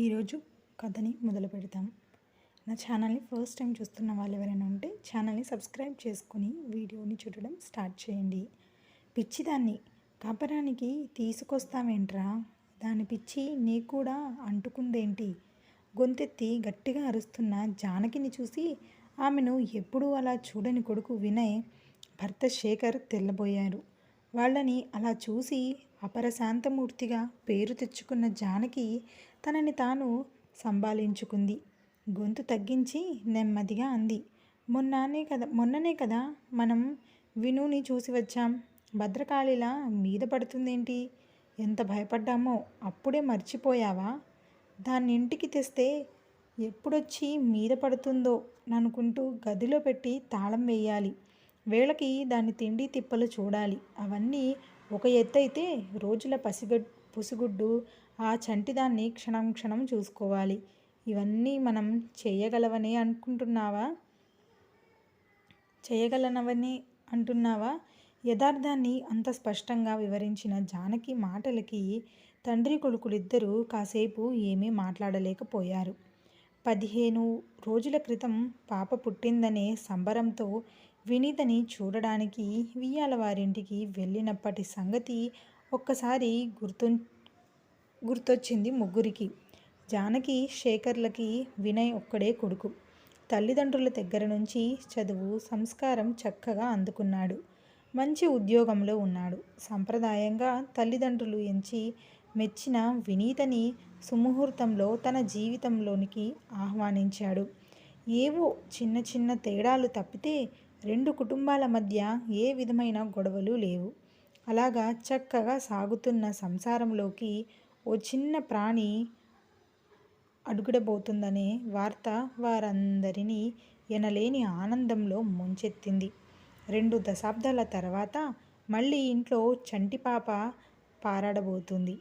ఈరోజు కథని మొదలు పెడతాం. నా ఛానల్ని ఫస్ట్ టైం చూస్తున్న వాళ్ళు ఎవరైనా ఉంటే ఛానల్ని సబ్స్క్రైబ్ చేసుకుని వీడియోని చూడడం స్టార్ట్ చేయండి. పిచ్చిదాన్ని కాపరానికి తీసుకొస్తావేంట్రా, దాని పిచ్చి నీ కూడా అంటుకుందేంటి? గొంతెత్తి గట్టిగా అరుస్తున్న జానకిని చూసి ఆమెను ఎప్పుడూ అలా చూడని కొడుకు వినయ్, భర్త శేఖర్ తెల్లబోయారు. వాళ్ళని అలా చూసి అపరశాంతమూర్తిగా పేరు తెచ్చుకున్న జానకి తనని తాను సంభాళించుకుంది. గొంతు తగ్గించి నెమ్మదిగా అంది. మొన్ననే కదా మనం వినుని చూసి వచ్చాం. భద్రకాళిలా మీద పడుతుందేంటి? ఎంత భయపడ్డామో అప్పుడే మర్చిపోయావా? దాన్ని ఇంటికి తెస్తే ఎప్పుడొచ్చి మీద పడుతుందో ననుకుంటూ గదిలో పెట్టి తాళం వేయాలి. వేళకి దాని తిండి తిప్పలు చూడాలి. అవన్నీ ఒక ఎత్తైతే రోజుల పుసిగుడ్డు ఆ చంటిదాన్ని క్షణం క్షణం చూసుకోవాలి. ఇవన్నీ మనం చేయగలనవని అంటున్నావా? యథార్థాన్ని అంత స్పష్టంగా వివరించిన జానకి మాటలకి తండ్రి కొడుకులిద్దరూ కాసేపు ఏమీ మాట్లాడలేకపోయారు. 15 రోజుల క్రితం పాప పుట్టిందనే సంబరంతో వినీతని చూడడానికి వియ్యాల వారింటికి వెళ్ళినప్పటి సంగతి ఒక్కసారి గుర్తొచ్చింది ముగ్గురికి. జానకి, శేఖర్లకి వినయ్ ఒక్కడే కొడుకు. తల్లిదండ్రుల దగ్గర నుంచి చదువు, సంస్కారం చక్కగా అందుకున్నాడు. మంచి ఉద్యోగంలో ఉన్నాడు. సంప్రదాయంగా తల్లిదండ్రులు ఎంచి మెచ్చిన వినీతని సుముహూర్తంలో తన జీవితంలోనికి ఆహ్వానించాడు. ఏవో చిన్న చిన్న తేడాలు తప్పితే 2 కుటుంబాల మధ్య ఏ విధమైన గొడవలు లేవు. అలాగా చక్కగా సాగుతున్న సంసారంలోకి ఓ చిన్న ప్రాణి అడుగుడబోతుందనే వార్త వారందరినీ ఎనలేని ఆనందంలో ముంచెత్తింది. 2 దశాబ్దాల తర్వాత మళ్ళీ ఇంట్లో చంటిపాప పారాడబోతుంది.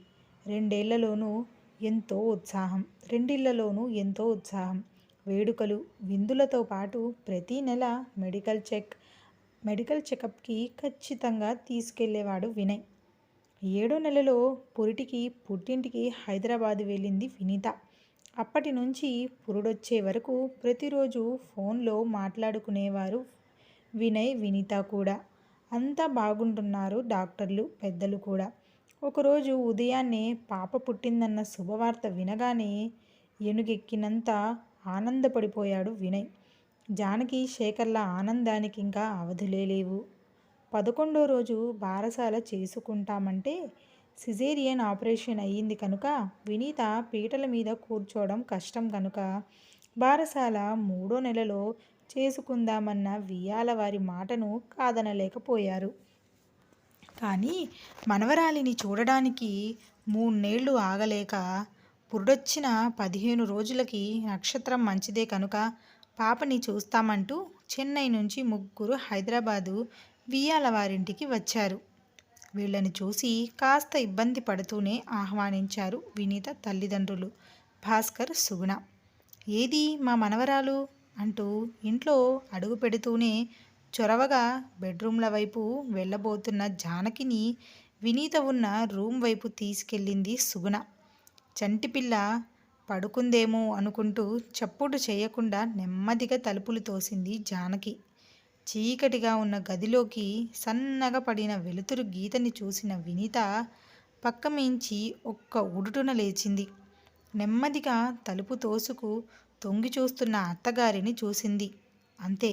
రెండిళ్లలోనూ ఎంతో ఉత్సాహం. వేడుకలు, విందులతో పాటు ప్రతీ నెల మెడికల్ చెకప్కి ఖచ్చితంగా తీసుకెళ్లేవాడు వినయ్. 7వ నెలలో పుట్టింటికి హైదరాబాదు వెళ్ళింది వినీత. అప్పటి నుంచి పురుడొచ్చే వరకు ప్రతిరోజు ఫోన్లో మాట్లాడుకునేవారు వినయ్, వినీత కూడా. అంతా బాగుంటున్నారు డాక్టర్లు, పెద్దలు కూడా. ఒకరోజు ఉదయాన్నే పాప పుట్టిందన్న శుభవార్త వినగానే ఏనుగెక్కినంత ఆనందపడిపోయాడు వినయ్. జానకి, శేఖర్ల ఆనందానికి ఇంకా అవధులే లేవు. 11వ రోజు బారసాల చేసుకుంటామంటే సిజేరియన్ ఆపరేషన్ అయ్యింది కనుక వినీత పీటల మీద కూర్చోవడం కష్టం కనుక బారసాల 3వ నెలలో చేసుకుందామన్న వియ్యాల వారి మాటను కాదనలేకపోయారు. కానీ మనవరాలిని చూడడానికి 3 నెలలు ఆగలేక పురుడొచ్చిన 15 రోజులకి నక్షత్రం మంచిదే కనుక పాపని చూస్తామంటూ చెన్నై నుంచి ముగ్గురు హైదరాబాదు వియ్యాల వారింటికి వచ్చారు. వీళ్ళని చూసి కాస్త ఇబ్బంది పడుతూనే ఆహ్వానించారు వినీత తల్లిదండ్రులు భాస్కర్, సుగుణ. ఏది మా మనవరాలు అంటూ ఇంట్లో అడుగు పెడుతూనే చొరవగా బెడ్రూమ్ల వైపు వెళ్ళబోతున్న జానకిని వినీత ఉన్న రూమ్ వైపు తీసుకెళ్ళింది సుగుణ. చంటిపిల్ల పడుకుందేమో అనుకుంటూ చప్పుడు చేయకుండా నెమ్మదిగా తలుపులు తోసింది జానకి. చీకటిగా ఉన్న గదిలోకి సన్నగా పడిన వెలుతురు గీతని చూసిన వినీత పక్కమీంచి ఒక్క ఉడుటున లేచింది. నెమ్మదిగా తలుపు తోసుకు తొంగి చూస్తున్న అత్తగారిని చూసింది. అంతే,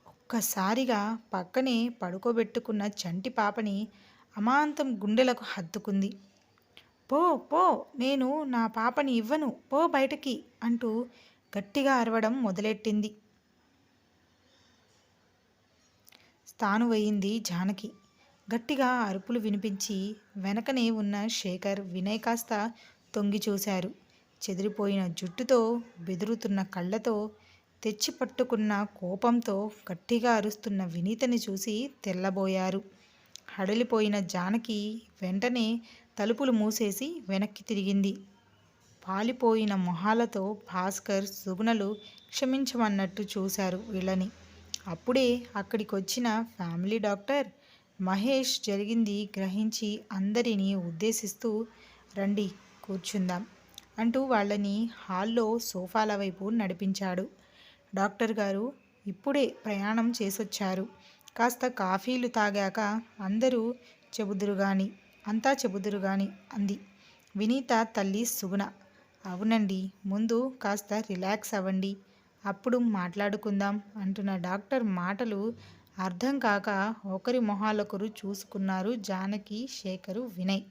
ఒక్కసారిగా పక్కనే పడుకోబెట్టుకున్న చంటి పాపని అమాంతం గుండెలకు హత్తుకుంది. పో పో, నేను నా పాపని ఇవ్వను, పో బయటకి అంటూ గట్టిగా అరవడం మొదలెట్టింది. స్థాణువయింది జానకి. గట్టిగా అరుపులు వినిపించి వెనకనే ఉన్న శేఖర్, వినయ్ కాస్త తొంగి చూశారు. చెదిరిపోయిన జుట్టుతో, బెదురుతున్న కళ్ళతో, తెచ్చి పట్టుకున్న కోపంతో గట్టిగా అరుస్తున్న వినీతని చూసి తెల్లబోయారు. హడలిపోయిన జానకి వెంటనే తలుపులు మూసేసి వెనక్కి తిరిగింది. పాలిపోయిన మొహాలతో భాస్కర్, సుగుణలు క్షమించమన్నట్టు చూశారు వీళ్ళని. అప్పుడే అక్కడికొచ్చిన ఫ్యామిలీ డాక్టర్ మహేష్ జరిగింది గ్రహించి అందరినీ ఉద్దేశిస్తూ, రండి కూర్చుందాం, అంటూ వాళ్ళని హాల్లో సోఫాల వైపు నడిపించాడు. డాక్టర్ గారు ఇప్పుడే ప్రయాణం చేసొచ్చారు. కాస్త కాఫీలు తాగాక అందరూ చెబుదురుగాని అంతా చెబుదురుగాని అంది వినీత తల్లి సుగుణ. అవునండి, ముందు కాస్త రిలాక్స్ అవ్వండి, అప్పుడు మాట్లాడుకుందాం అంటున్న డాక్టర్ మాటలు అర్థం కాక ఒకరి మొహాలొకరు చూసుకున్నారు జానకి, శేఖరు, వినయ్.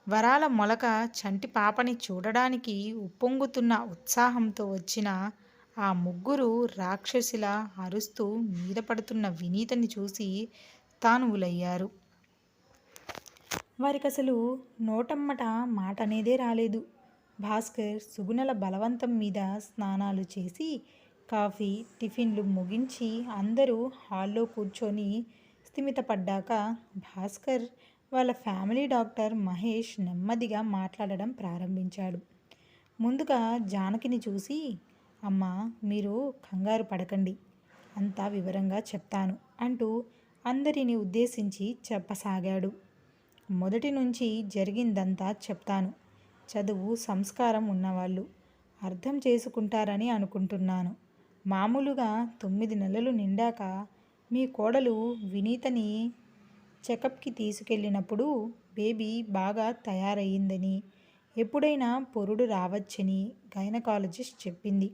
వరాల మొలక చంటి పాపని చూడడానికి ఉప్పొంగుతున్న ఉత్సాహంతో వచ్చిన ఆ ముగ్గురు రాక్షసిలా అరుస్తూ మీద పడుతున్న వినీతని చూసి తానువులయ్యారు. వారికసలు నోటమ్మట మాట అనేదే రాలేదు. భాస్కర్ సుగుణల బలవంతం మీద స్నానాలు చేసి కాఫీ టిఫిన్లు ముగించి అందరూ హాల్లో కూర్చొని స్థిమితపడ్డాక భాస్కర్ వాళ్ళ ఫ్యామిలీ డాక్టర్ మహేష్ నెమ్మదిగా మాట్లాడడం ప్రారంభించాడు. ముందుగా జానకిని చూసి, అమ్మా, మీరు కంగారు పడకండి, అంతా వివరంగా చెప్తాను అంటూ అందరిని ఉద్దేశించి చెప్పసాగాడు. మొదటి నుంచి జరిగిందంతా చెప్తాను. చదువు సంస్కారం ఉన్నవాళ్ళు అర్థం చేసుకుంటారని అనుకుంటున్నాను. మామూలుగా 9 నెలలు నిండాక మీ కోడలు వినీతని చెకప్కి తీసుకెళ్ళినప్పుడు బేబీ బాగా తయారయ్యిందని, ఎప్పుడైనా పొరుడు రావచ్చని గైనకాలజిస్ట్ చెప్పింది.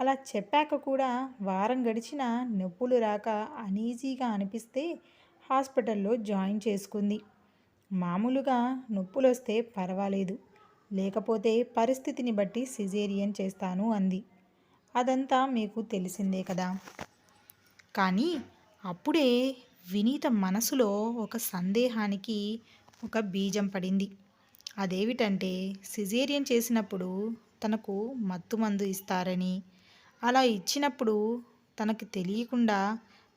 అలా చెప్పాక కూడా వారం గడిచినా నొప్పులు రాక అనీజీగా అనిపిస్తే హాస్పిటల్లో జాయిన్ చేసుకుంది. మామూలుగా నొప్పులొస్తే పర్వాలేదు, లేకపోతే పరిస్థితిని బట్టి సిజేరియన్ చేస్తాను అంది. అదంతా మీకు తెలిసిందే కదా. కానీ అప్పుడే వినీత మనసులో ఒక సందేహానికి ఒక బీజం పడింది. అదేమిటంటే సిజేరియన్ చేసినప్పుడు తనకు మత్తుమందు ఇస్తారని, అలా ఇచ్చినప్పుడు తనకి తెలియకుండా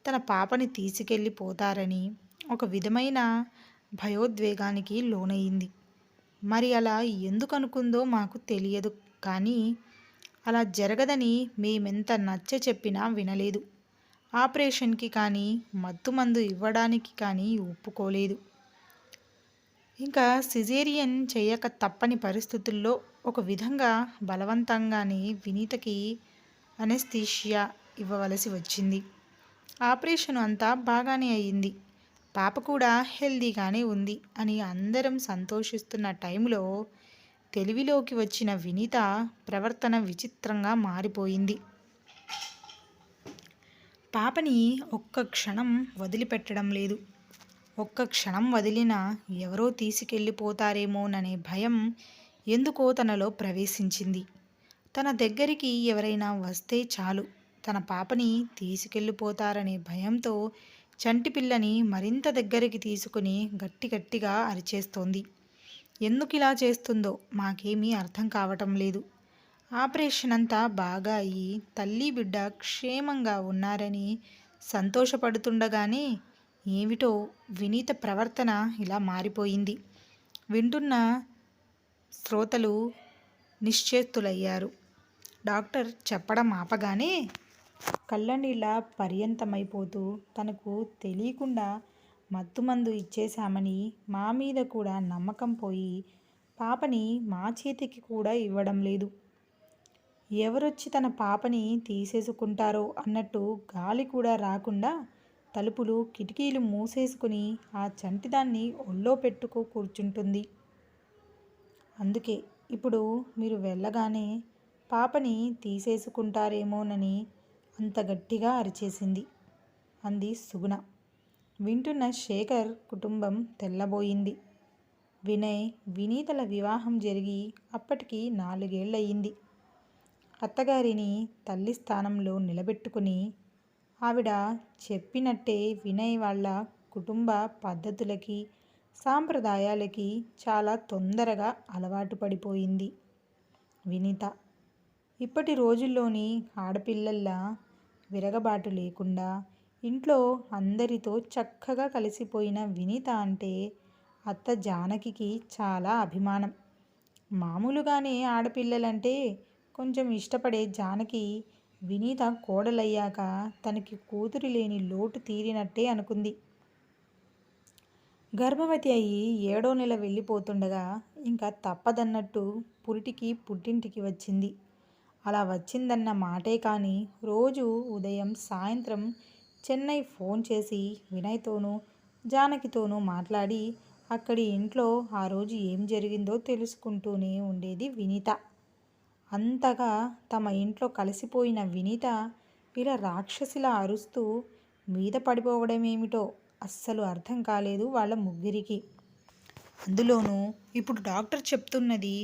తన పాపని తీసుకెళ్ళిపోతారని ఒక విధమైన భయోద్వేగానికి లోనయింది. మరి అలా ఎందుకు అనుకుందో మాకు తెలియదు, కానీ అలా జరగదని మేమెంత నచ్చ చెప్పినా వినలేదు. ఆపరేషన్కి కానీ మత్తుమందు ఇవ్వడానికి కానీ ఒప్పుకోలేదు. ఇంకా సిజేరియన్ చేయక తప్పని పరిస్థితుల్లో ఒక విధంగా బలవంతంగానే వినీతకి అనెస్థీషియా ఇవ్వవలసి వచ్చింది. ఆపరేషన్ అంతా బాగానే అయ్యింది, పాప కూడా హెల్దీగానే ఉంది అని అందరం సంతోషిస్తున్న టైంలో తెలివిలోకి వచ్చిన వినీత ప్రవర్తన విచిత్రంగా మారిపోయింది. పాపని ఒక్క క్షణం వదిలిపెట్టడం లేదు. ఒక్క క్షణం వదిలినా ఎవరో తీసుకెళ్ళిపోతారేమోననే భయం ఎందుకో తనలో ప్రవేశించింది. తన దగ్గరికి ఎవరైనా వస్తే చాలు తన పాపని తీసుకెళ్ళిపోతారనే భయంతో చంటి పిల్లని మరింత దగ్గరికి తీసుకుని గట్టి గట్టిగా అరిచేస్తోంది. ఎందుకిలా చేస్తుందో మాకేమీ అర్థం కావటం లేదు. ఆపరేషన్ అంతా బాగా అయ్యి తల్లి బిడ్డ క్షేమంగా ఉన్నారని సంతోషపడుతుండగానే ఏమిటో వినీత ప్రవర్తన ఇలా మారిపోయింది. వింటున్న శ్రోతలు నిశ్చేతులయ్యారు. డాక్టర్ చెప్పడం ఆపగానే కళ్ళనీళ్ళ పర్యంతమైపోతూ తనకు తెలియకుండా మత్తుమందు ఇచ్చేశామని, మా మీద కూడా నమ్మకం పోయి పాపని మా చేతికి కూడా ఇవ్వడం లేదు, ఎవరొచ్చి తన పాపని తీసేసుకుంటారో అన్నట్టు గాలి కూడా రాకుండా తలుపులు కిటికీలు మూసేసుకుని ఆ చంటిదాన్ని ఒళ్ళో పెట్టుకు కూర్చుంటుంది. అందుకే ఇప్పుడు మీరు వెళ్ళగానే పాపని తీసేసుకుంటారేమోనని అంత గట్టిగా అరిచేసింది అంది సుగుణ. వింటున్న శేఖర్ కుటుంబం తెల్లబోయింది. వినయ్ వినీతల వివాహం జరిగి అప్పటికి 4 ఏళ్ళయింది. అత్తగారిని తల్లి స్థానంలో నిలబెట్టుకుని ఆవిడ చెప్పినట్టే వినయ్ వాళ్ళ కుటుంబ పద్ధతులకి సాంప్రదాయాలకి చాలా తొందరగా అలవాటు పడిపోయింది వినీత. ఇప్పటి రోజుల్లోని ఆడపిల్లల్లా విరగబాటు లేకుండా ఇంట్లో అందరితో చక్కగా కలిసిపోయిన వినీత అంటే అత్త జానకికి చాలా అభిమానం. మామూలుగానే ఆడపిల్లలంటే కొంచెం ఇష్టపడే జానకి వినీత కోడలయ్యాక తనకి కూతురు లేని లోటు తీరినట్టే అనుకుంది. గర్భవతి అయ్యి 7వ నెల వెళ్ళిపోతుండగా ఇంకా తప్పదన్నట్టు పురిటికి పుట్టింటికి వచ్చింది. అలా వచ్చిందన్న మాటే కానీ రోజు ఉదయం సాయంత్రం చెన్నై ఫోన్ చేసి వినయ్తోనూ జానకితోనూ మాట్లాడి అక్కడి ఇంట్లో ఆ రోజు ఏం జరిగిందో తెలుసుకుంటూనే ఉండేది వినీత. అంతగా తమ ఇంట్లో కలిసిపోయిన వినీత ఇలా రాక్షసిలా అరుస్తూ మీద పడిపోవడమేమిటో అస్సలు అర్థం కాలేదు వాళ్ళ ముగ్గురికి. అందులోనూ ఇప్పుడు డాక్టర్ చెప్తున్నది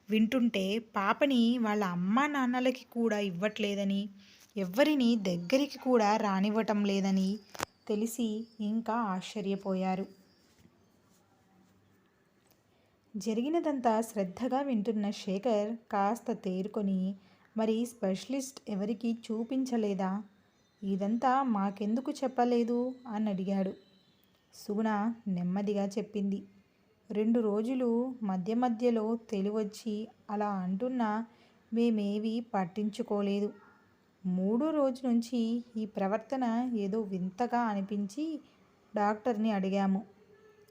వింటుంటే పాపని వాళ్ళ అమ్మా నాన్నలకి కూడా ఇవ్వట్లేదని, ఎవ్వరిని దగ్గరికి కూడా రానివ్వటం లేదని తెలిసి ఇంకా ఆశ్చర్యపోయారు. జరిగినదంతా శ్రద్ధగా వింటున్న శేఖర్ కాస్త తేరుకొని, మరి స్పెషలిస్ట్ ఎవరికీ చూపించలేదా? ఇదంతా మాకెందుకు చెప్పలేదు అని అడిగాడు. సుగుణ నెమ్మదిగా చెప్పింది. 2 రోజులు మధ్య మధ్యలో తెలివొచ్చి అలా అంటున్నా మేమేవీ పట్టించుకోలేదు. 3వ రోజు నుంచి ఈ ప్రవర్తన ఏదో వింతగా అనిపించి డాక్టర్ని అడిగాము.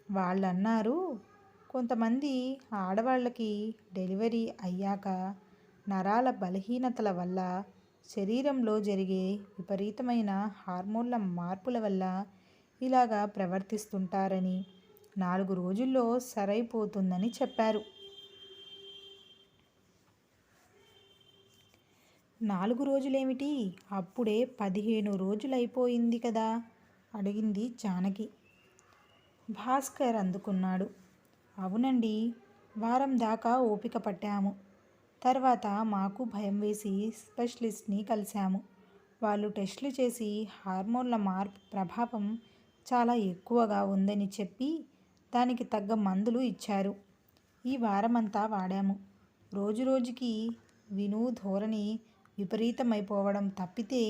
వాళ్ళన్నారు, కొంతమంది ఆడవాళ్ళకి డెలివరీ అయ్యాక నరాల బలహీనతల వల్ల, శరీరంలో జరిగే విపరీతమైన హార్మోన్ల మార్పుల వల్ల ఇలాగా ప్రవర్తిస్తుంటారని, 4 రోజుల్లో సరైపోతుందని చెప్పారు. 4 రోజులేమిటి? అప్పుడే 15 రోజులైపోయింది కదా అడిగింది జానకి. భాస్కర్ అందుకున్నాడు. అవునండి, వారం దాకా ఓపిక పట్టాము. తర్వాత మాకు భయం వేసి స్పెషలిస్ట్ని కలిశాము. వాళ్ళు టెస్టులు చేసి హార్మోన్ల మార్పు ప్రభావం చాలా ఎక్కువగా ఉందని చెప్పి దానికి తగ్గ మందులు ఇచ్చారు. ఈ వారమంతా వాడాము. రోజు రోజుకి విను ధోరణి విపరీతమైపోవడం తప్పితే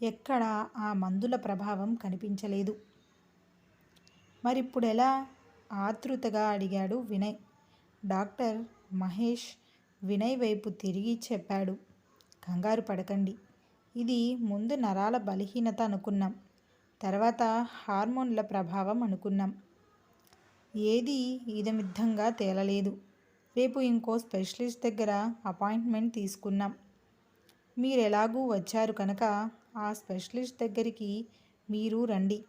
ఎక్కడా ఆ మందుల ప్రభావం కనిపించలేదు. మరిప్పుడెలా? ఆతృతగా అడిగాడు వినయ్. డాక్టర్ మహేష్ వినయ్ వైపు తిరిగి చెప్పాడు. కంగారు పడకండి. ఇది ముందు నరాల బలహీనత అనుకున్నాం, తర్వాత హార్మోన్ల ప్రభావం అనుకున్నాం. ఏదీ ఇదమిద్ధంగా తేలలేదు. రేపు ఇంకో స్పెషలిస్ట్ దగ్గర అపాయింట్మెంట్ తీసుకున్నాం. మీరెలాగూ వచ్చారు కనుక ఆ స్పెషలిస్ట్ దగ్గరికి మీరు రండి.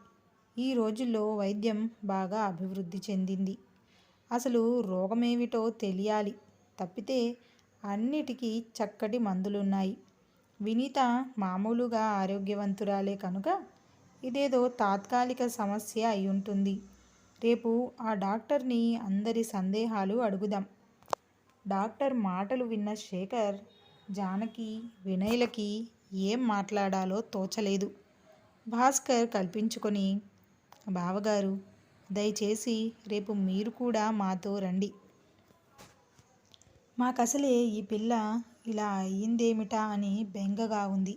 ఈ రోజుల్లో వైద్యం బాగా అభివృద్ధి చెందింది. అసలు రోగమేమిటో తెలియాలి తప్పితే అన్నిటికీ చక్కటి మందులున్నాయి. వినీత మామూలుగా ఆరోగ్యవంతురాలే కనుక ఇదేదో తాత్కాలిక సమస్య అయ్యుంటుంది. రేపు ఆ డాక్టర్ని అందరి సందేహాలు అడుగుదాం. డాక్టర్ మాటలు విన్న శేఖర్, జానకి, వినయ్లకి ఏం మాట్లాడాలో తోచలేదు. భాస్కర్ కల్పించుకొని, బావగారు, దయచేసి రేపు మీరు కూడా మాతో రండి. మాకసలే ఈ పిల్ల ఇలా అయ్యిందేమిటా అని బెంగగా ఉంది.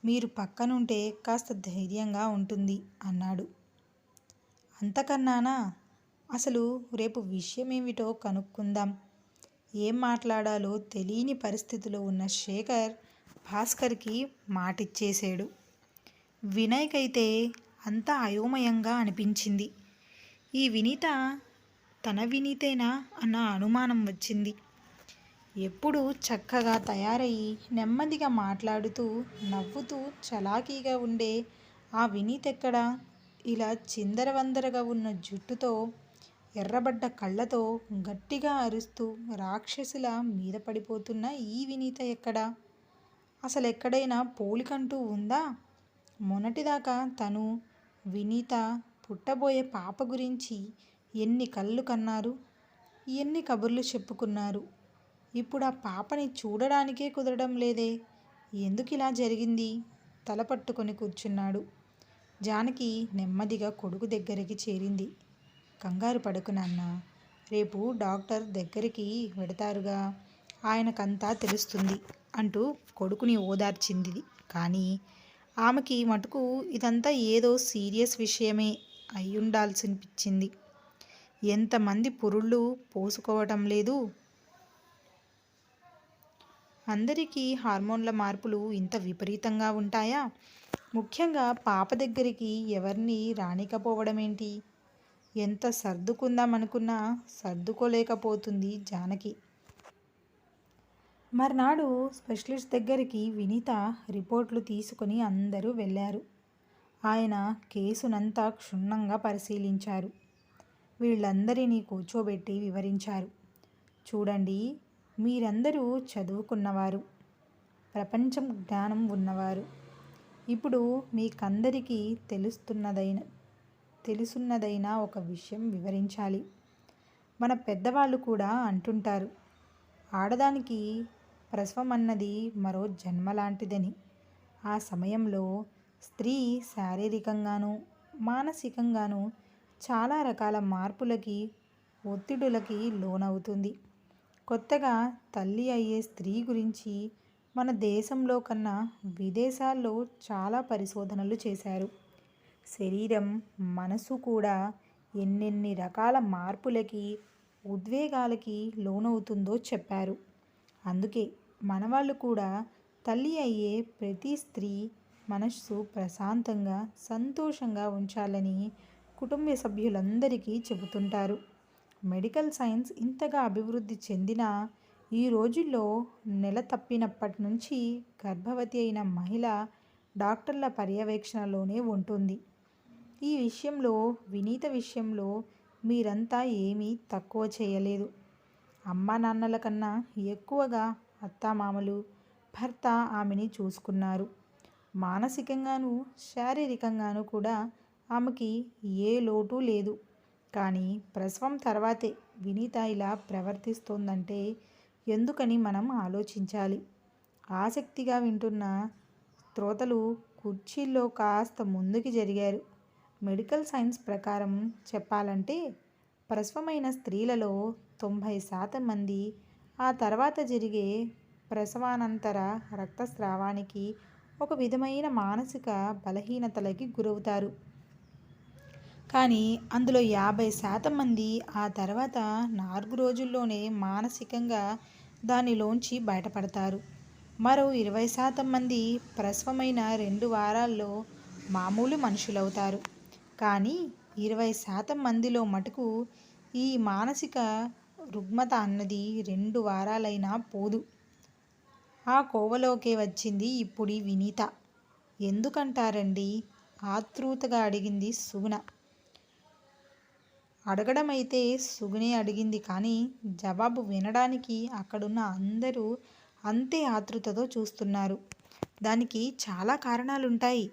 మీరు పక్కనుంటే కాస్త ధైర్యంగా ఉంటుంది అన్నాడు. అంతకన్నానా? అసలు రేపు విషయమేమిటో కనుక్కుందాం. ఏం మాట్లాడాలో తెలియని పరిస్థితిలో ఉన్న శేఖర్ భాస్కర్కి మాటిచ్చేశాడు. వినయ్కైతే అంతా అయోమయంగా అనిపించింది. ఈ వినీత తన వినీతేనా అన్న అనుమానం వచ్చింది. ఎప్పుడూ చక్కగా తయారయ్యి నెమ్మదిగా మాట్లాడుతూ నవ్వుతూ చలాకీగా ఉండే ఆ వినీతెక్కడా? ఇలా చిందరవందరగా ఉన్న జుట్టుతో, ఎర్రబడ్డ కళ్ళతో, గట్టిగా అరుస్తూ రాక్షసిలా మీద పడిపోతున్న ఈ వినీత ఎక్కడా? అసలెక్కడైనా పోలికంటూ ఉందా? మొన్నటిదాకా తను, వినీత పుట్టబోయే పాప గురించి ఎన్ని కలలు కన్నారు, ఎన్ని కబుర్లు చెప్పుకున్నారు. ఇప్పుడు ఆ పాపని చూడడానికే కుదరడం లేదే. ఎందుకిలా జరిగింది? తల పట్టుకొని కూర్చున్నాడు. జానకి నెమ్మదిగా కొడుకు దగ్గరికి చేరింది. కంగారు పడకు నాన్నా, రేపు డాక్టర్ దగ్గరికి వెడతారుగా, ఆయనకంతా తెలుస్తుంది అంటూ కొడుకుని ఓదార్చింది. కానీ ఆమెకి మటుకు ఇదంతా ఏదో సీరియస్ విషయమే అయ్యుండాల్సినిపించింది. ఎంతమంది పురుళ్ళు పోసుకోవటం లేదు. అందరికీ హార్మోన్ల మార్పులు ఇంత విపరీతంగా ఉంటాయా? ముఖ్యంగా పాప దగ్గరికి ఎవరిని రానికపోవడమేంటి? ఎంత సర్దుకుందామనుకున్నా సర్దుకోలేకపోతుంది జానకి. మర్నాడు స్పెషలిస్ట్ దగ్గరికి వినీత రిపోర్ట్లు తీసుకుని అందరూ వెళ్ళారు. ఆయన కేసునంతా క్షుణ్ణంగా పరిశీలించారు. వీళ్ళందరినీ కూర్చోబెట్టి వివరించారు. చూడండి, మీరందరూ చదువుకున్నవారు, ప్రపంచం జ్ఞానం ఉన్నవారు. ఇప్పుడు మీకందరికీ తెలుసున్నదైనా ఒక విషయం వివరించాలి. మన పెద్దవాళ్ళు కూడా అంటుంటారు, ఆడదానికి ప్రసవం అన్నది మరో జన్మ లాంటిదని. ఆ సమయంలో స్త్రీ శారీరకంగానూ మానసికంగానూ చాలా రకాల మార్పులకి, ఒత్తిడులకి లోనవుతుంది. కొత్తగా తల్లి అయ్యే స్త్రీ గురించి మన దేశంలో కన్నా విదేశాల్లో చాలా పరిశోధనలు చేశారు. శరీరం, మనసు కూడా ఎన్నెన్ని రకాల మార్పులకి, ఉద్వేగాలకి లోనవుతుందో చెప్పారు. అందుకే మనవాళ్ళు కూడా తల్లి అయ్యే ప్రతి స్త్రీ మనస్సు ప్రశాంతంగా, సంతోషంగా ఉంచాలని కుటుంబ సభ్యులందరికీ చెబుతుంటారు. మెడికల్ సైన్స్ ఇంతగా అభివృద్ధి చెందిన ఈ రోజుల్లో నెల తప్పినప్పటి నుంచి గర్భవతి అయిన మహిళ డాక్టర్ల పర్యవేక్షణలోనే ఉంటుంది. ఈ విషయంలో, వినీత విషయంలో మీరంతా ఏమీ తక్కువ చేయలేదు. అమ్మా నాన్నల కన్నా ఎక్కువగా అత్తామామలు, భర్త ఆమెని చూసుకున్నారు. మానసికంగానూ శారీరకంగానూ కూడా ఆమెకి ఏ లోటు లేదు. కానీ ప్రసవం తర్వాతే వినీత ఇలా ప్రవర్తిస్తోందంటే ఎందుకని మనం ఆలోచించాలి. ఆసక్తిగా వింటున్న శ్రోతలు కుర్చీల్లో కాస్త ముందుకి జరిగారు. మెడికల్ సైన్స్ ప్రకారం చెప్పాలంటే ప్రసవమైన స్త్రీలలో 90% మంది ఆ తర్వాత జరిగే ప్రసవానంతర రక్తస్రావానికి, ఒక విధమైన మానసిక బలహీనతలకి గురవుతారు. కానీ అందులో 50% మంది ఆ తర్వాత 4 రోజుల్లోనే మానసికంగా దానిలోంచి బయటపడతారు. మరో 20% మంది ప్రసవమైన 2 వారాల్లో మామూలు మనుషులవుతారు. కానీ 20% మందిలో మటుకు ఈ మానసిక రుగ్మత అన్నది 2 వారాలైనా పోదు. ఆ కోవలోకే వచ్చింది ఇప్పుడీ వినీత. ఎందుకంటారండి? ఆతృతగా అడిగింది సుగుణ. అడగడమైతే సుగుణే అడిగింది, కానీ జవాబు వినడానికి అక్కడున్న అందరూ అంతే ఆతృతతో చూస్తున్నారు. దానికి చాలా కారణాలుంటాయి.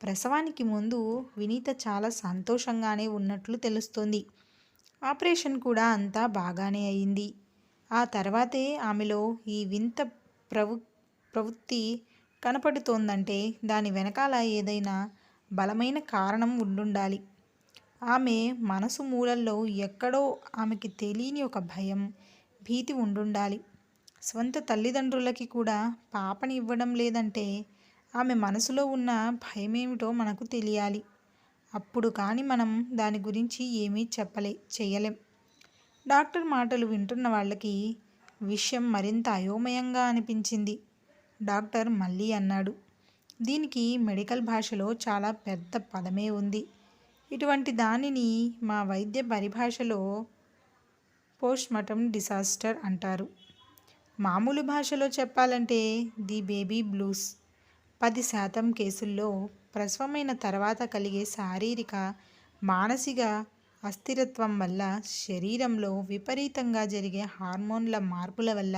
ప్రసవానికి ముందు వినీత చాలా సంతోషంగానే ఉన్నట్లు తెలుస్తోంది. ఆపరేషన్ కూడా అంతా బాగానే అయింది. ఆ తర్వాతే ఆమెలో ఈ వింత ప్రవృత్తి కనపడుతోందంటే దాని వెనకాల ఏదైనా బలమైన కారణం ఉండుండాలి. ఆమె మనసు మూలల్లో ఎక్కడో ఆమెకి తెలియని ఒక భయం, భీతి ఉండుండాలి. స్వంత తల్లిదండ్రులకి కూడా పాపని ఇవ్వడం లేదంటే ఆమె మనసులో ఉన్న భయమేమిటో మనకు తెలియాలి. అప్పుడు కానీ మనం దాని గురించి ఏమీ చెయ్యలేం. డాక్టర్ మాటలు వింటున్న వాళ్ళకి విషయం మరింత అయోమయంగా అనిపించింది. డాక్టర్ మళ్ళీ అన్నాడు, దీనికి మెడికల్ భాషలో చాలా పెద్ద పదమే ఉంది. ఇటువంటి దానిని మా వైద్య పరిభాషలో పోస్ట్మార్టం డిసాస్టర్ అంటారు. మామూలు భాషలో చెప్పాలంటే ది బేబీ బ్లూస్. 10% కేసుల్లో ప్రసవమైన తర్వాత కలిగే శారీరక, మానసిక అస్థిరత్వం వల్ల, శరీరంలో విపరీతంగా జరిగే హార్మోన్ల మార్పుల వల్ల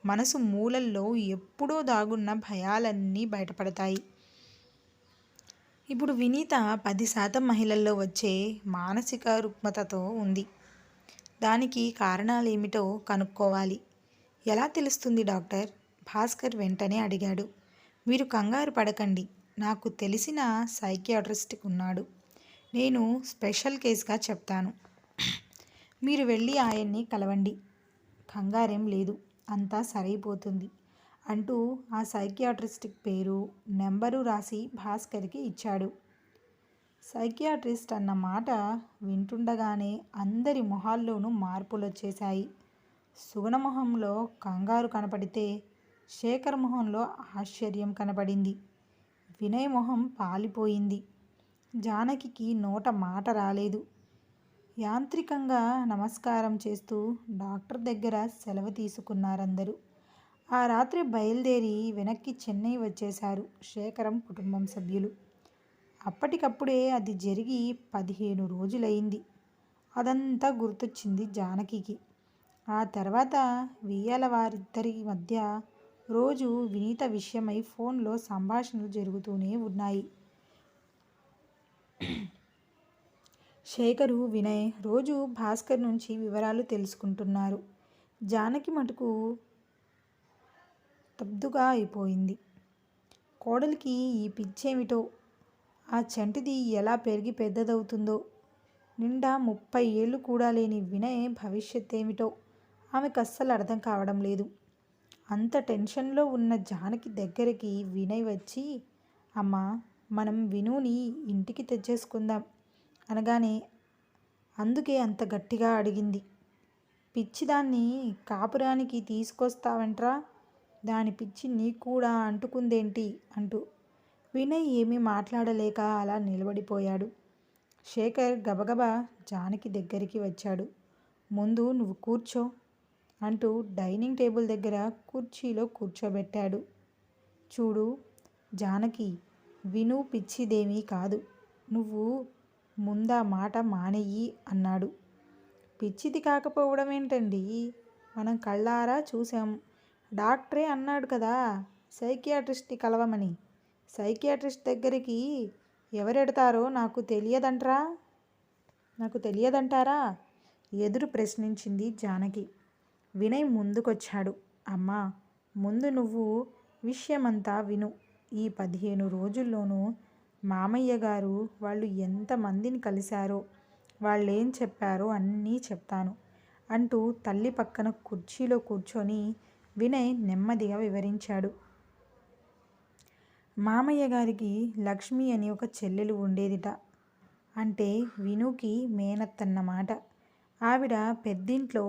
మనసు మూలల్లో ఎప్పుడో దాగున్న భయాలన్నీ బయటపడతాయి. ఇప్పుడు వినీత 10% మహిళల్లో వచ్చే మానసిక రుగ్మతతో ఉంది. దానికి కారణాలేమిటో కనుక్కోవాలి. ఎలా తెలుస్తుంది డాక్టర్? భాస్కర్ వెంటనే అడిగాడు. మీరు కంగారు పడకండి. నాకు తెలిసిన సైకియాట్రిస్ట్ ఉన్నాడు. నేను స్పెషల్ కేస్గా చెప్తాను. మీరు వెళ్ళి ఆయన్ని కలవండి. కంగారేం లేదు, అంతా సరైపోతుంది అంటూ ఆ సైకియాట్రిస్ట్ పేరు, నెంబరు రాసి భాస్కర్కి ఇచ్చాడు. సైకియాట్రిస్ట్ అన్న మాట వింటుండగానే అందరి మొహాల్లోనూ మార్పులొచ్చేశాయి. సుగుణ మొహంలో కంగారు కనపడితే శేఖర్ మొహంలో ఆశ్చర్యం కనపడింది. వినయ్ మొహం పాలిపోయింది. జానకికి నోట మాట రాలేదు. యాంత్రికంగా నమస్కారం చేస్తూ డాక్టర్ దగ్గర సెలవు తీసుకున్నారందరూ. ఆ రాత్రి బయలుదేరి వెనక్కి చెన్నై వచ్చేశారు శేఖరం కుటుంబం సభ్యులు. అప్పటికప్పుడే అది జరిగి 15 రోజులైంది. అదంతా గుర్తొచ్చింది జానకికి. ఆ తర్వాత వియ్యాల వారిద్దరి మధ్య రోజు వినీత విషయమై ఫోన్లో సంభాషణలు జరుగుతూనే ఉన్నాయి. శేఖరు, వినయ్ రోజు భాస్కర్ నుంచి వివరాలు తెలుసుకుంటున్నారు. జానకి మటుకు స్తబ్దుగా అయిపోయింది. కోడలికి ఈ పిచ్చేమిటో, ఆ చంటిది ఎలా పెరిగి పెద్దదవుతుందో, నిండా 30 ఏళ్ళు కూడా లేని వినయ్ భవిష్యత్తేమిటో ఆమెకు అస్సలు అర్థం కావడం లేదు. అంత టెన్షన్లో ఉన్న జానకి దగ్గరికి వినయ్ వచ్చి, అమ్మా, మనం వినుని ఇంటికి తెచ్చేసుకుందాం అనగానే అందుకే అంత గట్టిగా అడిగింది. పిచ్చిదాన్ని కాపురానికి తీసుకొస్తావంట్రా, దాని పిచ్చి నీకు కూడా అంటుకుందేంటి అంటూ. వినయ్ ఏమీ మాట్లాడలేక అలా నిలబడిపోయాడు. శేఖర్ గబగబా జానకి దగ్గరికి వచ్చాడు. ముందు నువ్వు కూర్చో అంటూ డైనింగ్ టేబుల్ దగ్గర కుర్చీలో కూర్చోబెట్టాడు. చూడు జానకి, విను పిచ్చిదేమీ కాదు, నువ్వు ముందా మాట మానెయ్యి అన్నాడు. పిచ్చిది కాకపోవడం ఏంటండి, మనం కళ్ళారా చూసాం. డాక్టరే అన్నాడు కదా సైకియాట్రిస్ట్ని కలవమని. సైకియాట్రిస్ట్ దగ్గరికి ఎవరెడతారో నాకు తెలియదంటారా ఎదురు ప్రశ్నించింది జానకి. వినయ్ ముందుకొచ్చాడు. అమ్మా, ముందు నువ్వు విషయమంతా విను. ఈ 15 రోజుల్లోనూ మామయ్య గారు వాళ్ళు ఎంతమందిని కలిశారో, వాళ్ళేం చెప్పారో అన్నీ చెప్తాను అంటూ తల్లి పక్కన కుర్చీలో కూర్చొని వినయ్ నెమ్మదిగా వివరించాడు. మామయ్య గారికి లక్ష్మి అని ఒక చెల్లెలు ఉండేదిట. అంటే వినుకి మేనత్తన్నమాట. ఆవిడ పెద్దింట్లో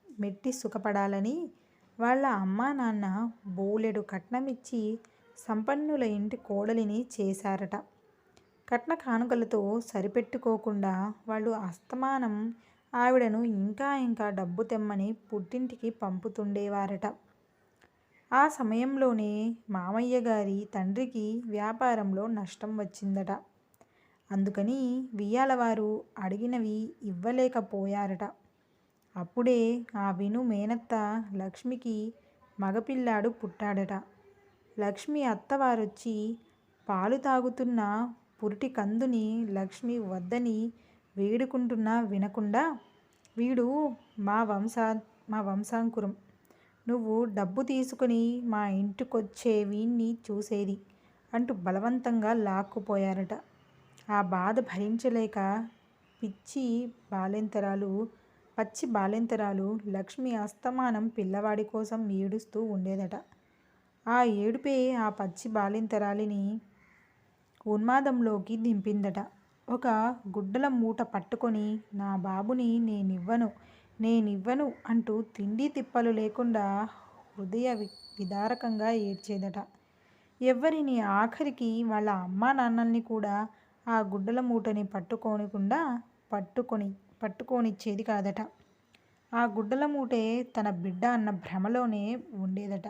మెట్టి సుఖపడాలని వాళ్ళ అమ్మా నాన్న బోలెడు కట్నమిచ్చి సంపన్నుల ఇంటి కోడలిని చేశారట. కట్న కానుకలతో సరిపెట్టుకోకుండా వాళ్ళు అస్తమానం ఆవిడను ఇంకా ఇంకా డబ్బు తెమ్మని పుట్టింటికి పంపుతుండేవారట. ఆ సమయంలోనే మామయ్య గారి తండ్రికి వ్యాపారంలో నష్టం వచ్చిందట. అందుకని వియ్యాలవారు అడిగినవి ఇవ్వలేకపోయారట. అప్పుడే ఆ విను మేనత్త లక్ష్మికి మగపిల్లాడు పుట్టాడట. లక్ష్మి అత్తవారొచ్చి పాలు తాగుతున్న పురిటి కందుని లక్ష్మి వద్దని వేడుకుంటున్నా వినకుండా, వీడు మా వంశాంకురం, నువ్వు డబ్బు తీసుకుని మా ఇంటికొచ్చే వీణ్ణి చూసేది అంటూ బలవంతంగా లాక్కుపోయారట. ఆ బాధ భరించలేక పచ్చి బాలెంతరాలు లక్ష్మి అస్తమానం పిల్లవాడి కోసం ఏడుస్తూ ఉండేదట. ఆ ఏడుపే ఆ పచ్చి బాలెంతరాలిని ఉన్మాదంలోకి దింపిందట. ఒక గుడ్డల మూట పట్టుకొని నా బాబుని నేనివ్వను అంటూ తిండి తిప్పలు లేకుండా హృదయ విదారకంగా ఏడ్చేదట. ఎవ్వరిని ఆఖరికి వాళ్ళ అమ్మా నాన్నల్ని కూడా ఆ గుడ్డల మూటని పట్టుకోనిచ్చేది కాదట. ఆ గుడ్డల మూటే తన బిడ్డ అన్న భ్రమలోనే ఉండేదట.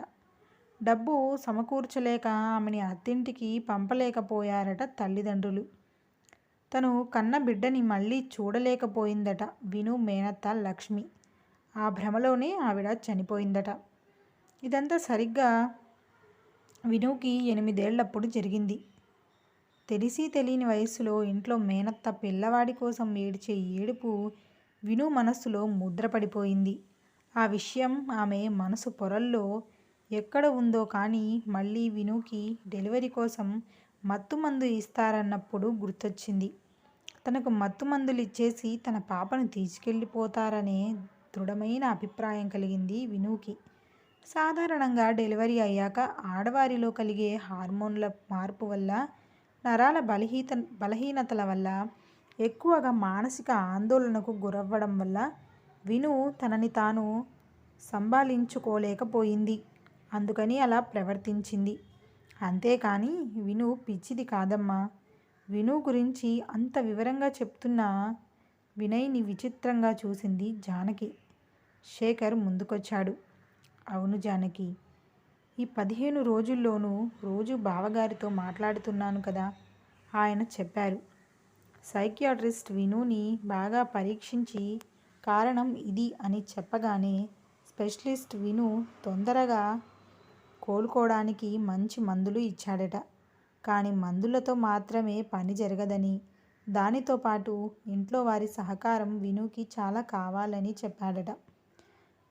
డబ్బు సమకూర్చలేక ఆమెని అత్తింటికి పంపలేకపోయారట తల్లిదండ్రులు. తను కన్న బిడ్డని మళ్ళీ చూడలేకపోయిందట విను మేనత్త లక్ష్మి. ఆ భ్రమలోనే ఆవిడ చనిపోయిందట. ఇదంతా సరిగ్గా వినుకి 8 ఏళ్లప్పుడు జరిగింది. తెలిసి తెలియని వయసులో ఇంట్లో మేనత్త పిల్లవాడి కోసం ఏడ్చే ఏడుపు విను మనస్సులో ముద్రపడిపోయింది. ఆ విషయం ఆమె మనసు పొరల్లో ఎక్కడ ఉందో కానీ మళ్ళీ వినుకి డెలివరీ కోసం మత్తుమందు ఇస్తారన్నప్పుడు గుర్తొచ్చింది. తనకు మత్తుమందులు ఇచ్చేసి తన పాపను తీసుకెళ్ళిపోతారనే దృఢమైన అభిప్రాయం కలిగింది వినుకి. సాధారణంగా డెలివరీ అయ్యాక ఆడవారిలో కలిగే హార్మోన్ల మార్పు వల్ల, నరాల బలహీనతల వల్ల, ఎక్కువగా మానసిక ఆందోళనకు గురవ్వడం వల్ల విను తనని తాను సంభాళించుకోలేకపోయింది. అందుకని అలా ప్రవర్తించింది. అంతేకాని విను పిచ్చిది కాదమ్మా. విను గురించి అంత వివరంగా చెప్తున్నా వినయ్ని విచిత్రంగా చూసింది జానకి. శేఖర్ ముందుకొచ్చాడు. అవును జానకి, ఈ 15 రోజుల్లోనూ రోజు బావగారితో మాట్లాడుతున్నాను కదా, ఆయన చెప్పారు. సైకియాట్రిస్ట్ వినుని బాగా పరీక్షించి కారణం ఇది అని చెప్పగానే స్పెషలిస్ట్ విను తొందరగా కోలుకోవడానికి మంచి మందులు ఇచ్చాడట. కానీ మందులతో మాత్రమే పని జరగదని, దానితో పాటు ఇంట్లో వారి సహకారం వినుకి చాలా కావాలని చెప్పాడట.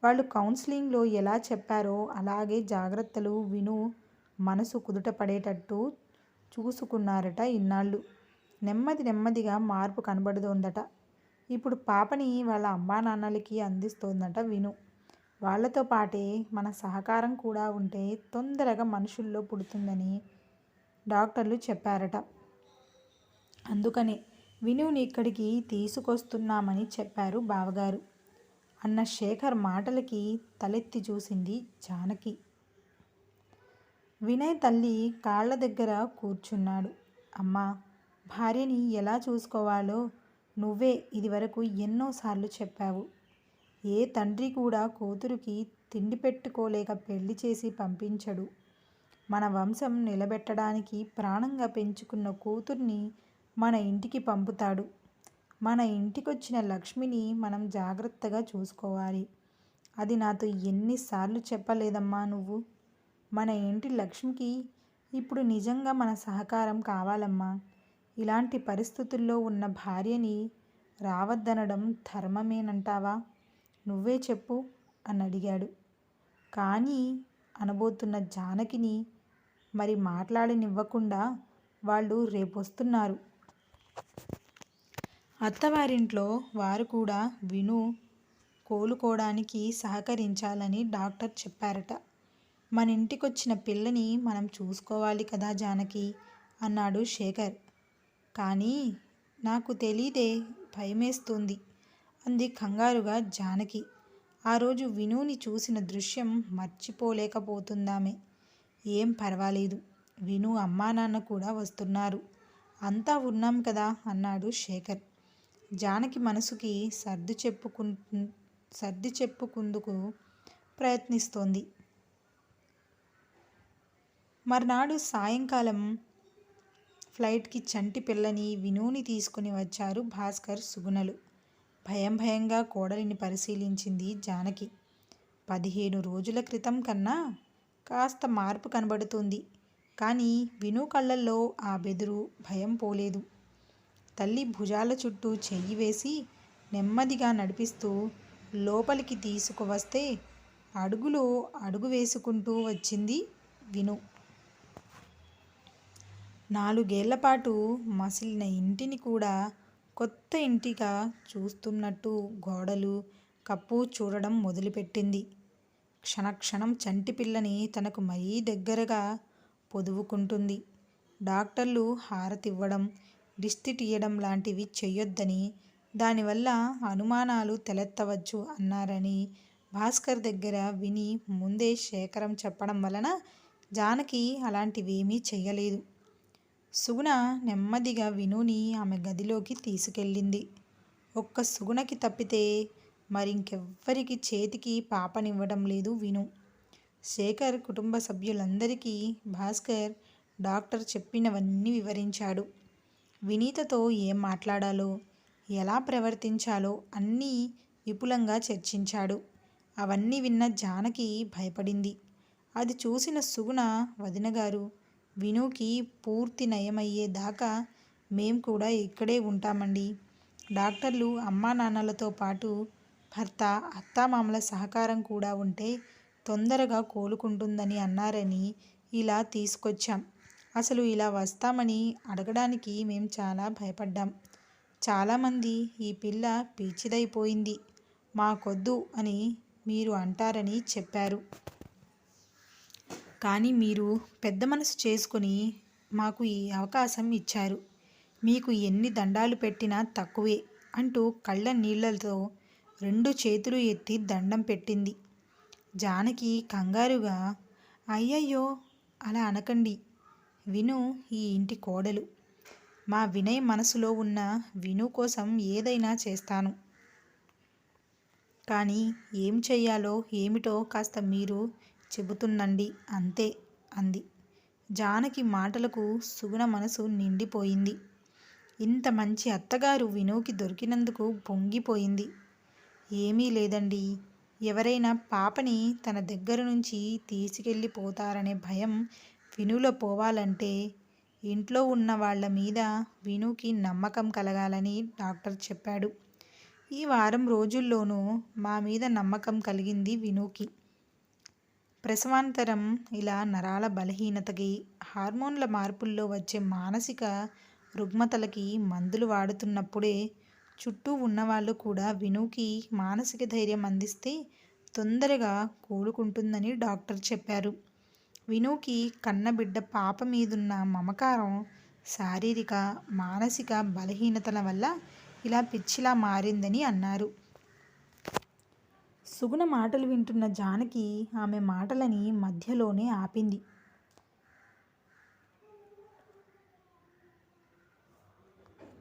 వాళ్ళు కౌన్సిలింగ్లో ఎలా చెప్పారో అలాగే జాగ్రత్తలు విను మనసు కుదుట పడేటట్టు చూసుకున్నారట ఇన్నాళ్ళు. నెమ్మదిగా మార్పు కనబడుతోందట. ఇప్పుడు పాపని వాళ్ళ అమ్మానాన్నలకి అందిస్తోందట విను. వాళ్ళతో పాటే మన సహకారం కూడా ఉంటే తొందరగా మనుషుల్లో పుడుతుందని డాక్టర్లు చెప్పారట. అందుకనే వినుని ఇక్కడికి తీసుకొస్తున్నామని చెప్పారు బావగారు అన్న శేఖర్ మాటలకి తలెత్తి చూసింది జానకి. వినయ్ తల్లి కాళ్ళ దగ్గర కూర్చున్నాడు. అమ్మా, భార్యని ఎలా చూసుకోవాలో నువ్వే ఇదివరకు ఎన్నోసార్లు చెప్పావు. ఏ తండ్రి కూడా కూతురికి తిండి పెట్టుకోలేక పెళ్లి చేసి పంపించడు. మన వంశం నిలబెట్టడానికి ప్రాణంగా పెంచుకున్న కూతుర్ని మన ఇంటికి పంపుతాడు. మన ఇంటికొచ్చిన లక్ష్మిని మనం జాగ్రత్తగా చూసుకోవాలి. అది నాతో ఎన్నిసార్లు చెప్పలేదమ్మా నువ్వు? మన ఇంటి లక్ష్మికి ఇప్పుడు నిజంగా మన సహకారం కావాలమ్మా. ఇలాంటి పరిస్థితుల్లో ఉన్న భార్యని రావద్దనడం ధర్మమేనంటావా? నువ్వే చెప్పు అని అడిగాడు. కానీ అనబోతున్న జానకిని మరి మాట్లాడనివ్వకుండా వాళ్ళు రేపొస్తున్నారు. అత్తవారింట్లో వారు కూడా విను కోలుకోవడానికి సహకరించాలని డాక్టర్ చెప్పారట. మన ఇంటికొచ్చిన పిల్లని మనం చూసుకోవాలి కదా జానకి అన్నాడు శేఖర్. కానీ నాకు తెలీదే, భయమేస్తుంది అంది కంగారుగా జానకి. ఆ రోజు వినుని చూసిన దృశ్యం మర్చిపోలేకపోతుందామె. ఏం పర్వాలేదు, విను అమ్మా నాన్న కూడా వస్తున్నారు, అంతా ఉన్నాం కదా అన్నాడు శేఖర్. జానకి మనసుకి సర్ది చెప్పుకుందుకు ప్రయత్నిస్తోంది. మర్నాడు సాయంకాలం ఫ్లైట్కి చంటి పిల్లని వినుని తీసుకుని వచ్చారు భాస్కర్, సుగుణలు. భయంగా కోడలిని పరిశీలించింది జానకి. 15 రోజుల క్రితం కన్నా కాస్త మార్పు కనబడుతుంది. కానీ విను కళ్ళల్లో ఆ బెదురు, భయం పోలేదు. తల్లి భుజాల చుట్టూ చెయ్యి వేసి నెమ్మదిగా నడిపిస్తూ లోపలికి తీసుకువస్తే అడుగులో అడుగు వేసుకుంటూ వచ్చింది విను. 4 ఏళ్లపాటు మసిలిన ఇంటిని కూడా కొత్త ఇంటిగా చూస్తున్నట్టు గోడలు, కప్పు చూడడం మొదలుపెట్టింది. క్షణక్షణం చంటి పిల్లని తనకు మరీ దగ్గరగా పొదువుకుంటుంది. డాక్టర్లు హారతివ్వడం, దిష్టి తీయడం లాంటివి చెయ్యొద్దని, దానివల్ల అనుమానాలు తలెత్తవచ్చు అన్నారని భాస్కర్ దగ్గర విని ముందే శేఖరం చెప్పడం వలన జానకి అలాంటివేమీ చెయ్యలేదు. సుగుణ నెమ్మదిగా వినుని ఆమె గదిలోకి తీసుకెళ్ళింది. ఒక్క సుగుణకి తప్పితే మరింకెవ్వరికి చేతికి పాపనివ్వడం లేదు విను. శేఖర్ కుటుంబ సభ్యులందరికీ భాస్కర్ డాక్టర్ చెప్పినవన్నీ వివరించాడు. వినీతతో ఏం మాట్లాడాలో, ఎలా ప్రవర్తించాలో అన్నీ విపులంగా చర్చించాడు. అవన్నీ విన్న జానకి భయపడింది. అది చూసిన సుగుణ, వదినగారు, వినుకి పూర్తి నయమయ్యేదాకా మేం కూడా ఇక్కడే ఉంటామండి. డాక్టర్లు అమ్మా నాన్నలతో పాటు భర్త, అత్తామామల సహకారం కూడా ఉంటే తొందరగా కోలుకుంటుందని అన్నారని ఇలా తీసుకొచ్చాం. అసలు ఇలా వస్తామని అడగడానికి మేం చాలా భయపడ్డాం. చాలామంది ఈ పిల్ల పిచ్చిదైపోయింది, మాకొద్దు అని మీరు అంటారని చెప్పారు. కానీ మీరు పెద్ద మనసు చేసుకుని మాకు ఈ అవకాశం ఇచ్చారు. మీకు ఎన్ని దండాలు పెట్టినా తక్కువే అంటూ కళ్ళ నీళ్లతో 2 చేతులు ఎత్తి దండం పెట్టింది. జానకి కంగారుగా, అయ్యయ్యో అలా అనకండి, విను ఈ ఇంటి కోడలు. మా వినయ్ మనసులో ఉన్న విను కోసం ఏదైనా చేస్తాను. కానీ ఏం చెయ్యాలో ఏమిటో కాస్త మీరు చెబుతుండండి అంతే అంది. జానకి మాటలకు సుగుణ మనసు నిండిపోయింది. ఇంత మంచి అత్తగారు వినుకి దొరికినందుకు పొంగిపోయింది. ఏమీ లేదండి, ఎవరైనా పాపని తన దగ్గర నుంచి తీసుకెళ్ళిపోతారనే భయం వినులో పోవాలంటే ఇంట్లో ఉన్న వాళ్ళ మీద వినుకి నమ్మకం కలగాలని డాక్టర్ చెప్పాడు. ఈ వారం రోజుల్లోనూ మా మీద నమ్మకం కలిగింది వినుకి. ప్రసవానంతరం ఇలా నరాల బలహీనతకి, హార్మోన్ల మార్పుల్లో వచ్చే మానసిక రుగ్మతలకి మందులు వాడుతున్నప్పుడే చుట్టూ ఉన్నవాళ్ళు కూడా వినుకి మానసిక ధైర్యం అందిస్తే తొందరగా కోలుకుంటుందని డాక్టర్ చెప్పారు. వినుకి కన్నబిడ్డ పాప మీదున్న మమకారం శారీరక, మానసిక బలహీనతల వల్ల ఇలా పిచ్చిలా మారిందని అన్నారు. సుగుణ మాటలు వింటున్న జానకి ఆమె మాటలని మధ్యలోనే ఆపింది.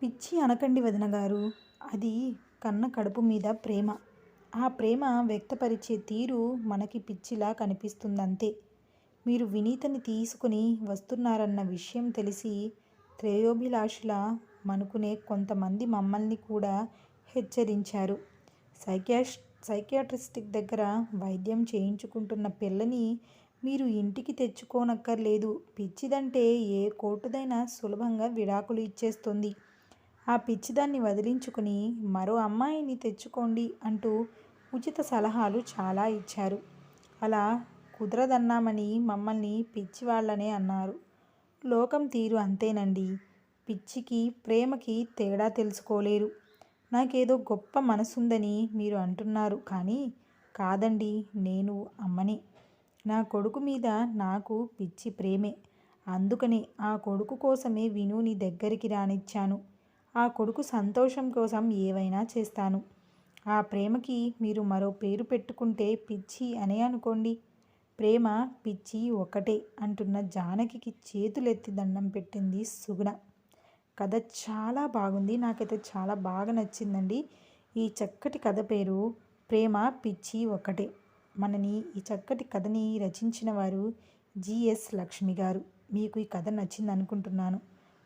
పిచ్చి అనకండి వదిన గారు, అది కన్న కడుపు మీద ప్రేమ. ఆ ప్రేమ వ్యక్తపరిచే తీరు మనకి పిచ్చిలా కనిపిస్తుందంతే. మీరు వినీతని తీసుకుని వస్తున్నారన్న విషయం తెలిసి శ్రేయోభిలాషుల మనుకునే కొంతమంది మమ్మల్ని కూడా హెచ్చరించారు. సైకియాట్రిస్ట్ దగ్గర వైద్యం చేయించుకుంటున్న పిల్లని మీరు ఇంటికి తెచ్చుకోనక్కర్లేదు. పిచ్చిదంటే ఏ కోర్టుదైనా సులభంగా విడాకులు ఇచ్చేస్తుంది. ఆ పిచ్చిదాన్ని వదిలించుకుని మరో అమ్మాయిని తెచ్చుకోండి అంటూ ఉచిత సలహాలు చాలా ఇచ్చారు. అలా కుదరదన్నామని మమ్మల్ని పిచ్చివాళ్ళనే అన్నారు. లోకం తీరు అంతేనండి. పిచ్చికి ప్రేమకి తేడా తెలుసుకోలేరు. నాకేదో గొప్ప మనసుందని మీరు అంటున్నారు కానీ కాదండి, నేను అమ్మని. నా కొడుకు మీద నాకు పిచ్చి ప్రేమే. అందుకనే ఆ కొడుకు కోసమే వినుని దగ్గరికి రానిచ్చాను. ఆ కొడుకు సంతోషం కోసం ఏవైనా చేస్తాను. ఆ ప్రేమకి మీరు మరో పేరు పెట్టుకుంటే పిచ్చి అనే అనుకోండి. ప్రేమ పిచ్చి ఒకటే అంటున్న జానకికి చేతులెత్తి దండం పెట్టింది సుగుణ. కథ చాలా బాగుంది. నాకైతే చాలా బాగా నచ్చిందండి. ఈ చక్కటి కథ పేరు ప్రేమ పిచ్చి ఒకటే. ఈ చక్కటి కథని రచించిన వారు జిఎస్ లక్ష్మి గారు. మీకు ఈ కథ నచ్చింది అనుకుంటున్నాను.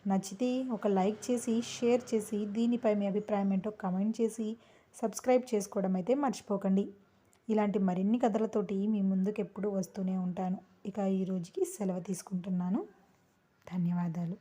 నచ్చితే ఒక లైక్ చేసి, షేర్ చేసి, దీనిపై మీ అభిప్రాయం ఏంటో కామెంట్ చేసి సబ్స్క్రైబ్ చేసుకోవడం అయితే మర్చిపోకండి. ఇలాంటి మరిన్ని కథలతోటి మీ ముందుకు ఎప్పుడూ వస్తూనే ఉంటాను. ఇక ఈ రోజుకి సెలవు తీసుకుంటున్నాను. ధన్యవాదాలు.